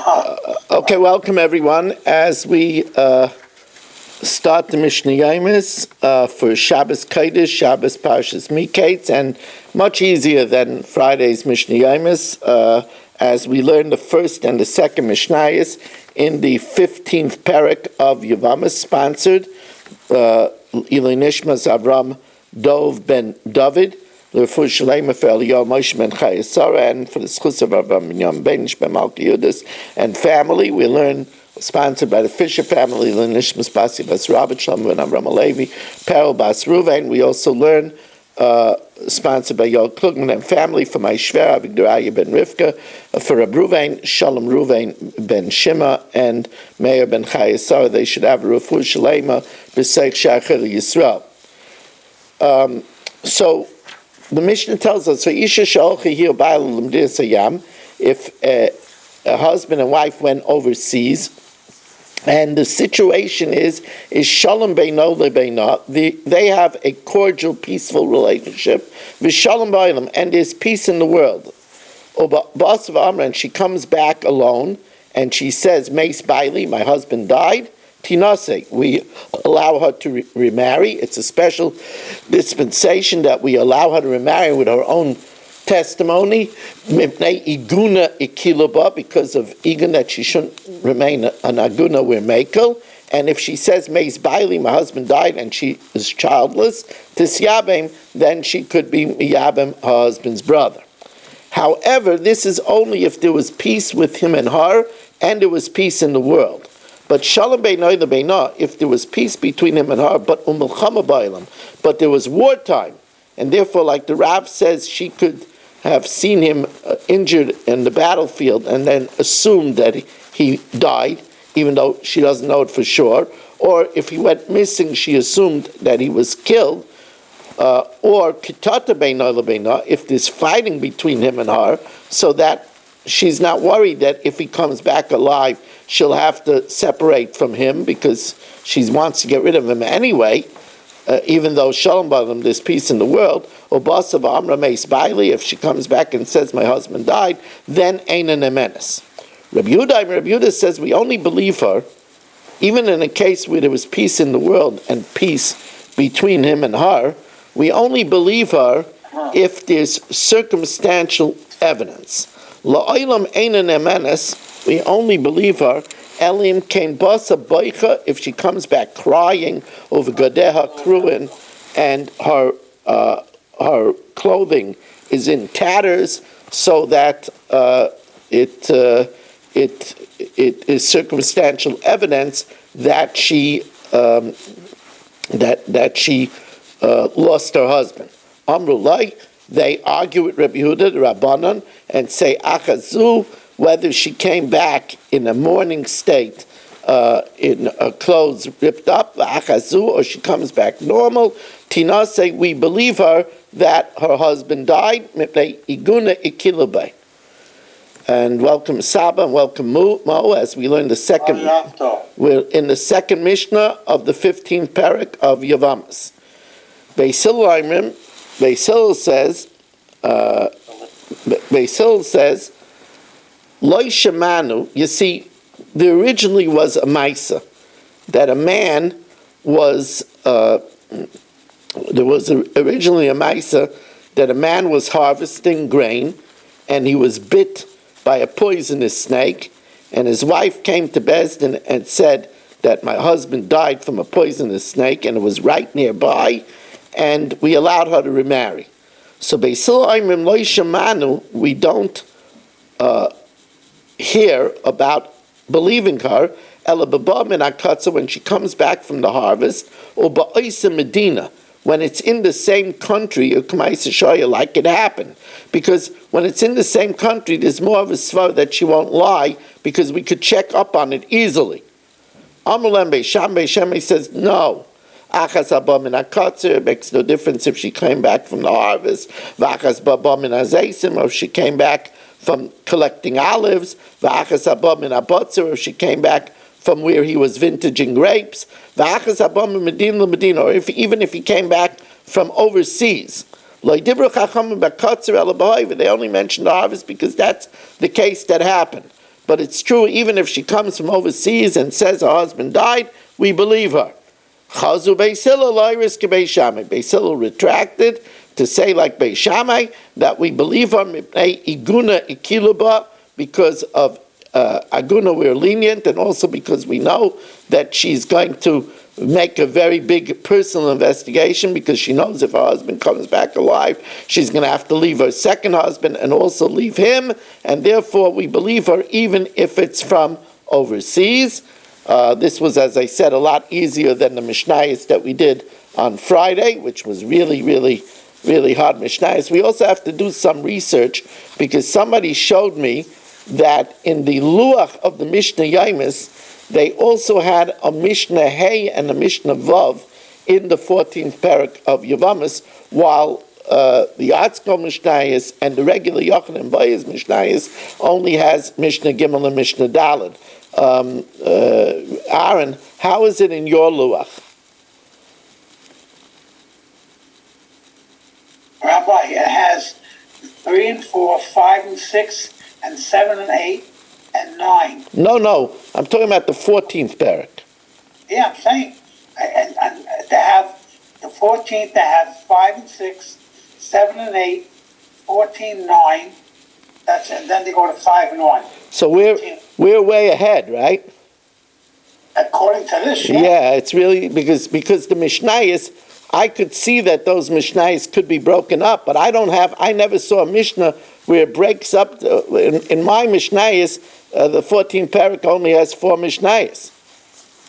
Okay, welcome everyone. As we start the Mishna Yomis for Shabbos Kodesh, Shabbos Parshas Miketz, and much easier than Friday's Mishna Yomis, as we learn the first and the second Mishnayos in the 15th parak of Yevamos, sponsored Ilui Nishmas Avram Dov ben David, L'Refuah Shalema for Yomis ben Chayesara, and for the Schus of Avram ben ben Malki Yudis and family. We learn, sponsored by the Fisher family, Ilui Nishmas Basi Bas Rabbi Shalom ben Avram Alevi, Perel Bas Ruvain. We also learn, sponsored by Yod Klugman and family, for my Shver Avigdoraya ben Rivka, for Rab Ruvain, Shalom Ruvain ben Shima, and Meir ben Chayesara. They should have a L'Refuah Shalema b'Seich Shachar Yisrael. So the Mishnah tells us, if a husband and wife went overseas, and the situation is shalom beino lebeina, they have a cordial, peaceful relationship, v'shalom ba'olam, and there's peace in the world. And she comes back alone, and she says, Meis Baili, my husband died, Tinase, we allow her to remarry. It's a special dispensation that we allow her to remarry with her own testimony, iguna ikilaba, because of igun, that she shouldn't remain an aguna where mekel. And if she says Meis Baili, my husband died, and she is childless, tisyabem, then she could be miyabem, her husband's brother. However, this is only if there was peace with him and her, and there was peace in the world. But shalom beinoy lebeina, if there was peace between him and her, but umilchama ba'olam, but there was wartime, and therefore, like the Rav says, she could have seen him injured in the battlefield and then assumed that he died, even though she doesn't know it for sure. Or if he went missing, she assumed that he was killed. Or kitata beinoy lebeina, if there's fighting between him and her, so that she's not worried that if he comes back alive, she'll have to separate from him because she wants to get rid of him anyway, even though Shalom Ba'alam, there's peace in the world. Or Basa Ba'amra Meis Baili, if she comes back and says, my husband died, then Ein an Emenes. Rabbi Yehuda says we only believe her, even in a case where there was peace in the world and peace between him and her, we only believe her if there's circumstantial evidence. La'olam Ein an Emenes, we only believe her Elim Kain Basa Boicha, if she comes back crying over Gadeha Kruin and her clothing is in tatters, so that it is circumstantial evidence that she lost her husband. Amrulai, they argue with Rabbi Yehuda, the Rabbanan, and say Achazu, whether she came back in a mourning state, in her clothes ripped up, or she comes back normal. Tinase, we believe her that her husband died. And welcome Saba and welcome Mo, as we learn we're in the second Mishnah of the 15th parak of Yevamos. Basil says, Loi Shemanu, you see, there originally was a Maisa, that a man was, there was originally a Maisa, that a man was harvesting grain, and he was bit by a poisonous snake, and his wife came to Bezdin and said that my husband died from a poisonous snake, and it was right nearby, and we allowed her to remarry. So Basil Aimrim Loi Shemanu, we don't hear about believing her, when she comes back from the harvest, or Medina, when it's in the same country, like it happened. Because when it's in the same country, there's more of a svar that she won't lie, because we could check up on it easily. Amulembe Shembe says, no. Achas Abam in makes no difference if she came back from the harvest. Vachas Babam in Azaisim, or if she came back from collecting olives, v'achas abam in abotzer, if she came back from where he was vintaging grapes, v'achas abam in Medina, or even if he came back from overseas. They only mentioned the harvest because that's the case that happened. but it's true even if she comes from overseas and says her husband died, we believe her. Chazu Beis Hillel loyris keBeis Shammai. Beis Hillel retracted to say like Beis Shammai that we believe her mipnei iguna ikiluba, because of aguna we're lenient, and also because we know that she's going to make a very big personal investigation, because she knows if her husband comes back alive, she's going to have to leave her second husband and also leave him, and therefore we believe her even if it's from overseas. This was, as I said, a lot easier than the Mishnayos that we did on Friday, which was really, really, really hard Mishnayos. We also have to do some research, because somebody showed me that in the Luach of the Mishnah Yomis, they also had a Mishnah Hey and a Mishnah Vav in the 14th parak of Yevamos, while the Atzko Mishnayos and the regular Yochanan Bayis Mishnayos only has Mishnah Gimel and Mishnah Daled. Aaron, how is it in your Luach? Rabbi, it has 3 and 4, 5 and 6, and 7 and 8, and 9. No, I'm talking about the 14th parak. Yeah, I'm saying, and they have the 14th, they have 5 and 6, 7 and 8, 14, 9. That's it. And then they go to 5 and 1. So we're way ahead, right? According to this, yeah. Yeah, it's really because the Mishnayos, I could see that those Mishnayos could be broken up, but I never saw a Mishnah where it breaks up. In my Mishnayos, the 14th parak only has 4 Mishnayos.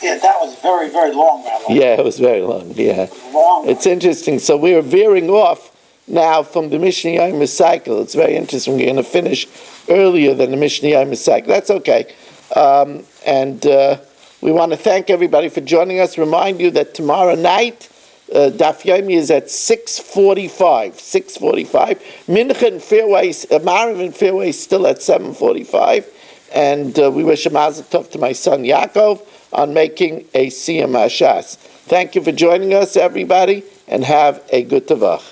Yeah, that was very, very long, Rabbi. Yeah, it was very long, yeah. Long. It's interesting. So we are veering off now from the Mishnah Yomis cycle. It's very interesting. We're going to finish earlier than the Mishnah Yomis cycle. That's okay. We want to thank everybody for joining us. Remind you that tomorrow night, Daf Yomi is at 6:45. 6:45. Mincha and Fairway, Mariv and Fairway is still at 7:45. And we wish a mazel tov to my son Yaakov on making a Siyam Hashas. Thank you for joining us, everybody, and have a good Tavach.